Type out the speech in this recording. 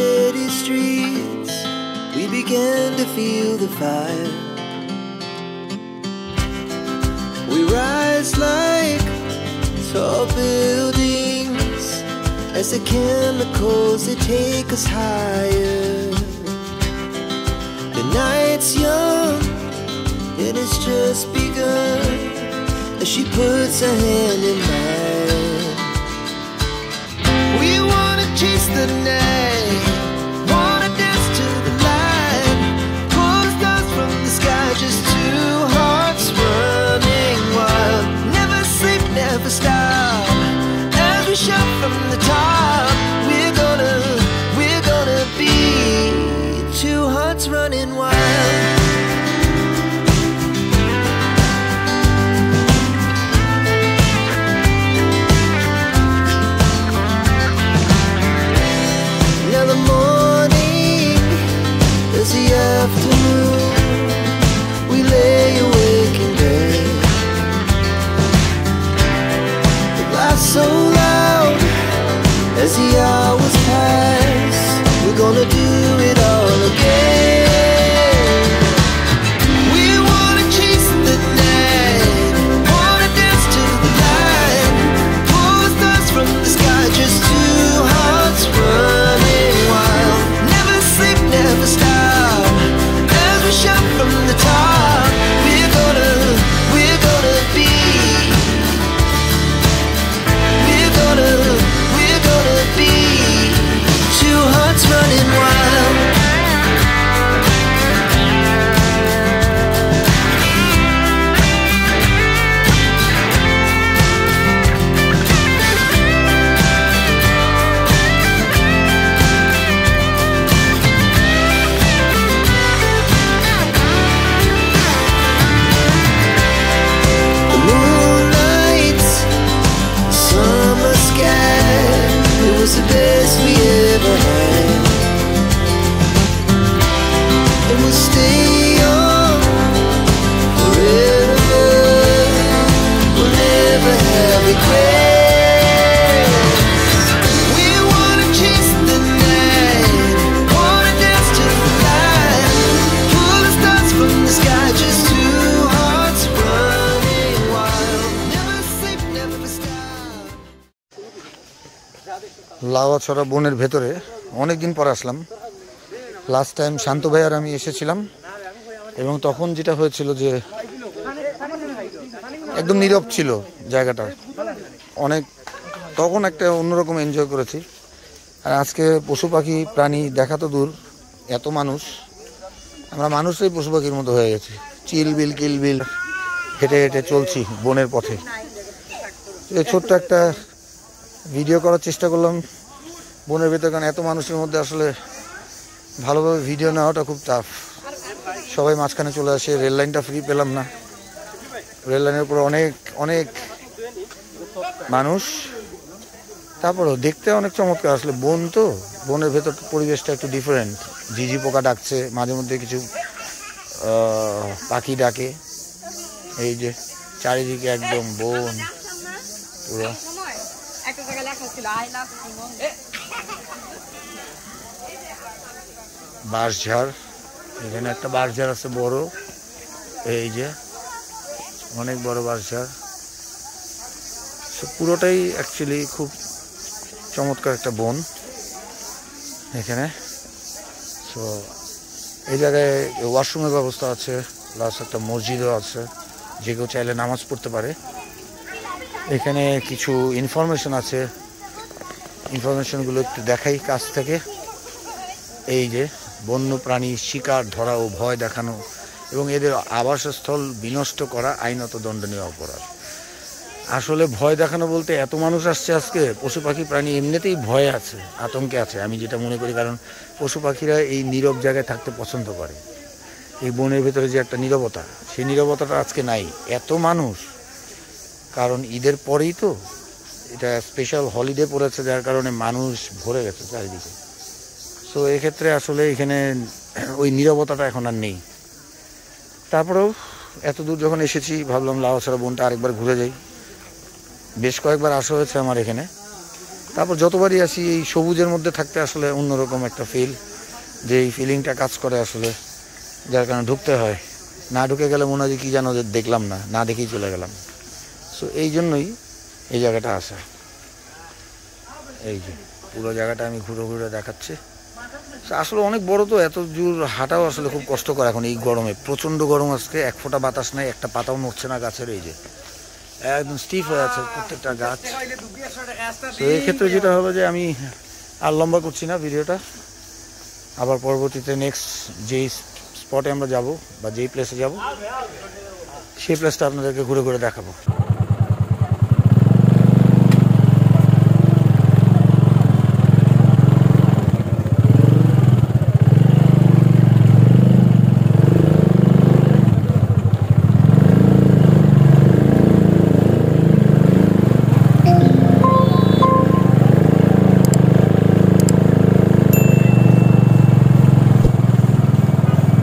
city streets, we began to feel the fire. We rise like tall buildings as the chemicals they take us higher. The night's young and it's just begun as she puts her hand in mine. We wanna chase the night, wanna dance to the light, pull the stars from the sky, just two hearts running wild. Never sleep, never stop, as we shout from the top. We're gonna be two hearts running wild. Now the morning is the afternoon, we lay awake in bed. The laughs so loud as the hours pass, we're gonna do it all again. We wanna chase the night, wanna dance to the light, pull the stars from the sky, just two hearts running wild. Never sleep, never stop, as we shout from the top. We're gonna be, we're gonna be two hearts running wild. The moonlight, summer sky, it was the best we ever had. And we'll stay young forever, we'll never have regrets. We wanna chase the night, wanna dance to the light, pull the stars from the sky, just two hearts running wild. Never sleep, never stop. Lawachara বনের ভেতরে অনেকদিন পর আসলাম। Last time শান্ত ভাই আর আমি এসেছিলাম এবং তখন যেটা হয়েছিল যে একদম নীরব ছিল জায়গাটা, অনেক তখন একটা অন্যরকম এনজয় করেছি। আর আজকে পশু পাখি প্রাণী দেখা তো দূর, এত মানুষ, আমরা মানুষই পশু পাখির মতো হয়ে গেছি। চিলবিল কিলবিল হেঁটে হেঁটে চলছি বনের পথে। এই ছোট্ট একটা ভিডিও করার চেষ্টা করলাম বনের ভেতর, কারণ এত মানুষের মধ্যে আসলে ভালোভাবে ভিডিও নেওয়াটা খুব টাফ। সবাই মাঝখানে চলে আসে, রেল লাইনটা ফ্রি পেলাম না, রেল লাইনের উপর অনেক অনেক মানুষ। তারপরেও দেখতে অনেক চমৎকার, আসলে বন তো, বনের ভেতর পরিবেশটা একটু ডিফারেন্ট। ঝিঝি পোকা ডাকছে, মাঝে মধ্যে কিছু পাখি ডাকে। এই যে চারিদিকে একদম বন পুরো। বাঁশঝাড়, এখানে একটা বাঁশঝাড় আছে বড়, এই যে অনেক বড় বাঁশঝাড়। পুরোটাই অ্যাকচুয়ালি খুব চমৎকার একটা বন এখানে। সো এই জায়গায় ওয়াশরুমের ব্যবস্থা আছে, প্লাস একটা মসজিদও আছে, যে কেউ চাইলে নামাজ পড়তে পারে। এখানে কিছু ইনফরমেশন আছে, ইনফরমেশনগুলো একটু দেখাই কাছ থেকে। এই যে বন্য প্রাণী শিকার, ধরা ও ভয় দেখানো এবং এদের আবাসস্থল বিনষ্ট করা আইনত দণ্ডনীয় অপরাধ। আসলে ভয় দেখানো বলতে, এত মানুষ আসছে আজকে, পশু পাখি প্রাণী এমনিতেই ভয়ে আছে, আতঙ্কে আছে, আমি যেটা মনে করি। কারণ পশু পাখিরা এই নীরব জায়গায় থাকতে পছন্দ করে। এই বনের ভেতরে যে একটা নীরবতা, সেই নীরবতাটা আজকে নাই, এত মানুষ। কারণ ঈদের পরেই তো এটা স্পেশাল হলিডে পড়েছে, যার কারণে মানুষ ভরে গেছে চারিদিকে। সো এক্ষেত্রে আসলে এখানে ওই নীরবতাটা এখন আর নেই। তারপরেও এত দূর যখন এসেছি, ভাবলাম লাউয়াছড়া বনটা আরেকবার ঘুরে যাই। বেশ কয়েকবার আসা হয়েছে আমার এখানে, তারপর যতবারই আসি এই সবুজের মধ্যে থাকতে আসলে অন্যরকম একটা ফিল, যে এই ফিলিংটা কাজ করে আসলে, যার কারণে ঢুকতে হয়। না ঢুকে গেলে মনে হয় যে কী জানো যে দেখলাম না, না দেখেই চলে গেলাম। সো এই জন্যই এই জায়গাটা আসা। এই যে পুরো জায়গাটা আমি ঘুরে ঘুরে দেখাচ্ছি। আসলে অনেক বড় তো, এত দূর হাঁটাও আসলে খুব কষ্টকর এখন এই গরমে। প্রচণ্ড গরম আজকে, এক ফোঁটা বাতাস নেই, একটা পাতাও নড়ছে না গাছের। এই যে একদম স্টিফ হয়ে আছে প্রত্যেকটা গাছ। তো এই ক্ষেত্রে যেটা হবে যে আমি আর লম্বা করছি না ভিডিওটা, আবার পরবর্তীতে নেক্সট যেই স্পটে আমরা যাব বা যেই প্লেসে যাব সেই প্লেসটা আপনাদেরকে ঘুরে ঘুরে দেখাবো।